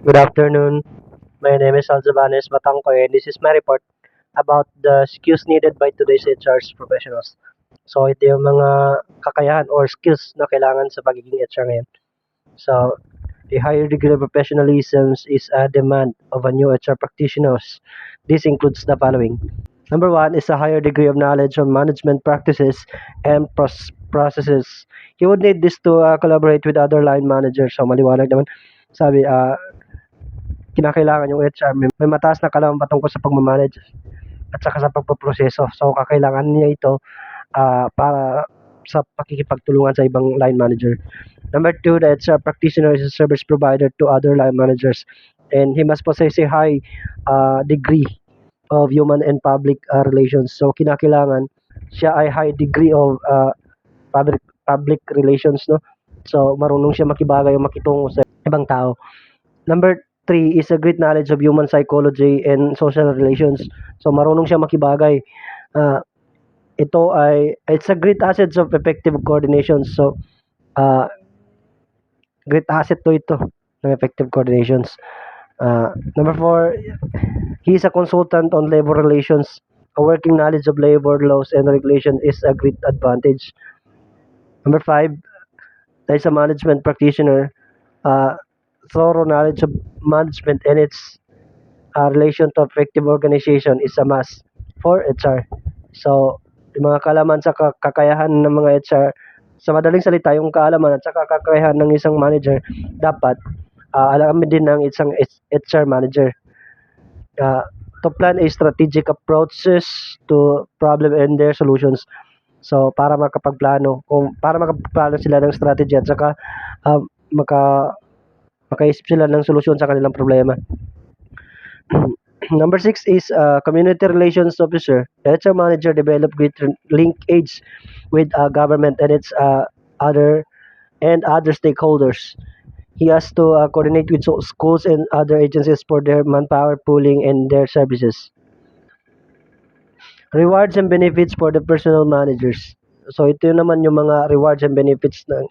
Good afternoon. My name is Alzabanes Batangkoy and this is my report about the skills needed by today's HR professionals. So ito yung mga kakayahan or skills na kailangan sa pagiging HR ngayon. So a higher degree of professionalism is a demand of a new HR practitioners. This includes the following. Number one is a higher degree of knowledge on management practices and processes. You would need this to collaborate with other line managers. So maliwanag naman. Sabi, kinakailangan yung HR may mataas na kaalaman patungkol sa pagma-manage at saka sa pagpoproseso. So kakailangan niya ito para sa pakikipagtulungan sa ibang line manager. Number two, the HR practitioner is a service provider to other line managers and he must possess a high degree of human and public relations. So kinakailangan siya ay high degree of public relations, no? So marunong siya makibagay o makitungo sa ibang tao. Number three is a great knowledge of human psychology and social relations. So marunong siya makibagay. It's a great asset of effective coordination. So great asset to ito ng effective coordinations. Number four, he is a consultant on labor relations. A working knowledge of labor laws and regulation is a great advantage. Number five, there is a management practitioner. Thorough knowledge of management and its relation to effective organization is a must for HR. So, yung mga kaalaman sa kakayahan ng mga HR, sa madaling salita, yung kaalaman at saka kakayahan ng isang manager, dapat alamin din ng isang HR manager. To plan a strategic approaches to problem and their solutions. So, para makapagplano sila ng strategy at saka makaisip sila ng solusyon sa kanilang problema. Number six is community relations officer. The HR manager develop great linkage with government and its other stakeholders. He has to coordinate with schools and other agencies for their manpower pooling and their services. Rewards and benefits for the personal managers. So ito naman yung mga rewards and benefits ng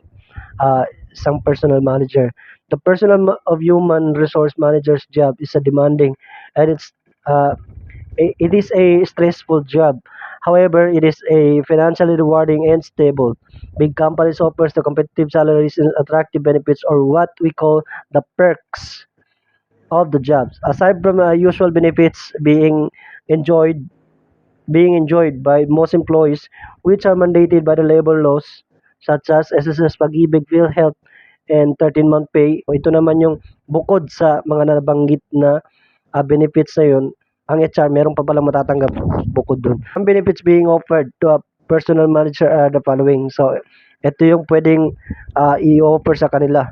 isang personal manager. The personal of human resource manager's job is a demanding and it is a stressful job. However, it is a financially rewarding and stable. Big companies offers the competitive salaries and attractive benefits or what we call the perks of the jobs. Aside from usual benefits enjoyed by most employees, which are mandated by the labor laws, such as SSS Pag-ibig, PhilHealth, and 13-month pay. Ito naman yung bukod sa mga nabanggit na benefits na yun, ang HR meron pa palang matatanggap bukod dun. Ang benefits being offered to a personal manager are the following. So, ito yung pwedeng i-offer sa kanila.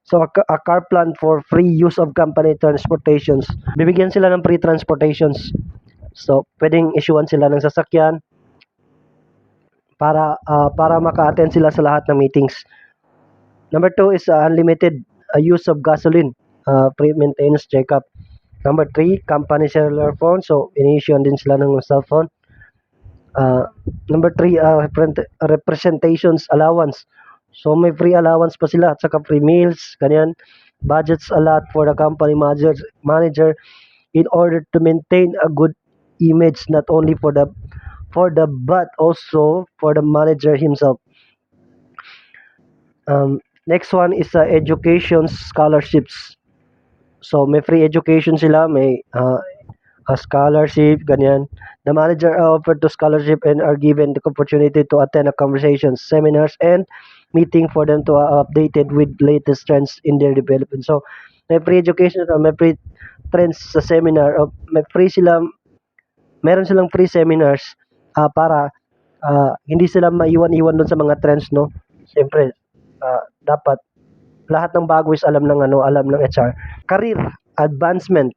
So, a car plan for free use of company transportations. Bibigyan sila ng free transportations. So, pwedeng issuean sila ng sasakyan para maka-attend sila sa lahat ng meetings. Number two is unlimited use of gasoline, free maintenance checkup. Number three, company cellular phone. So, ini-issuean din sila ng cellphone. Number three, representations allowance. So, may free allowance pa sila at saka free meals, ganyan. Budgets allot for the company manager in order to maintain a good image not only for the but also for the manager himself. Next one is education scholarships. So may free education sila, may a scholarship, ganyan. The manager are offered to scholarship and are given the opportunity to attend a conversations, seminars, and meeting for them to updated with latest trends in their development. So may free education, may free trends sa seminar, meron silang free seminars para hindi sila maiwan-iwan doon sa mga trends, no? Siyempre, dapat lahat ng bago is alam ng HR. Career advancement,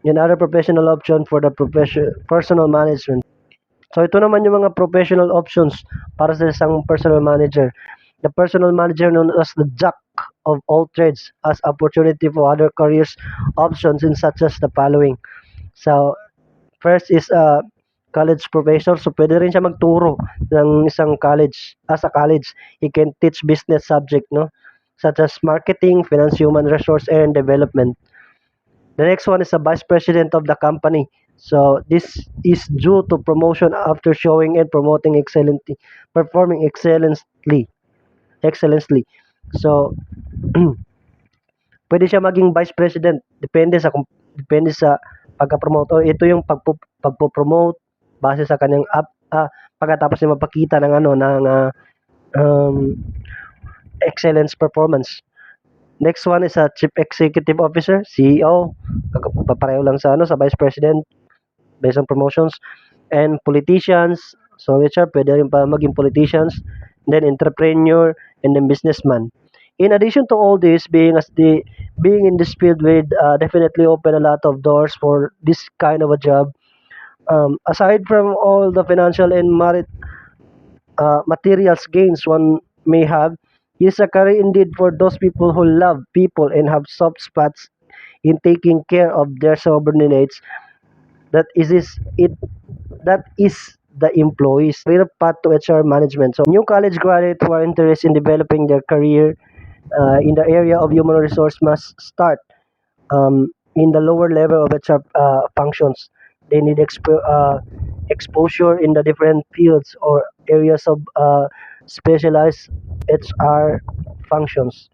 another professional option for the personal management. So ito naman yung mga professional options para sa isang personal manager. The personal manager known as the jack of all trades has opportunity for other careers options in such as the following. So first is college professor. So pwede rin siya magturo ng isang college. As a college, he can teach business subject, no? such as marketing, finance, human resource, and development. The next one is a vice president of the company. So this is due to promotion after showing and promoting excellently, performing excellently. So pwede siya maging vice president depende sa pagka-promote o ito yung pagpo-promote base sa kanyang pagkatapos niya mapakita ng um, excellence performance. Next one is a chief executive officer, CEO. Papareho lang sa sa vice president based on promotions, and politicians. So HR pwede rin pa maging politicians, then entrepreneur, and then businessman. In addition to all this, being in this field would definitely open a lot of doors for this kind of a job. Aside from all the financial and materials gains one may have, is a career indeed for those people who love people and have soft spots in taking care of their subordinates. It that is the employees. Career path to HR management. So new college graduates who are interested in developing their career in the area of human resource must start in the lower level of HR functions. They need exposure in the different fields or areas of specialized HR functions.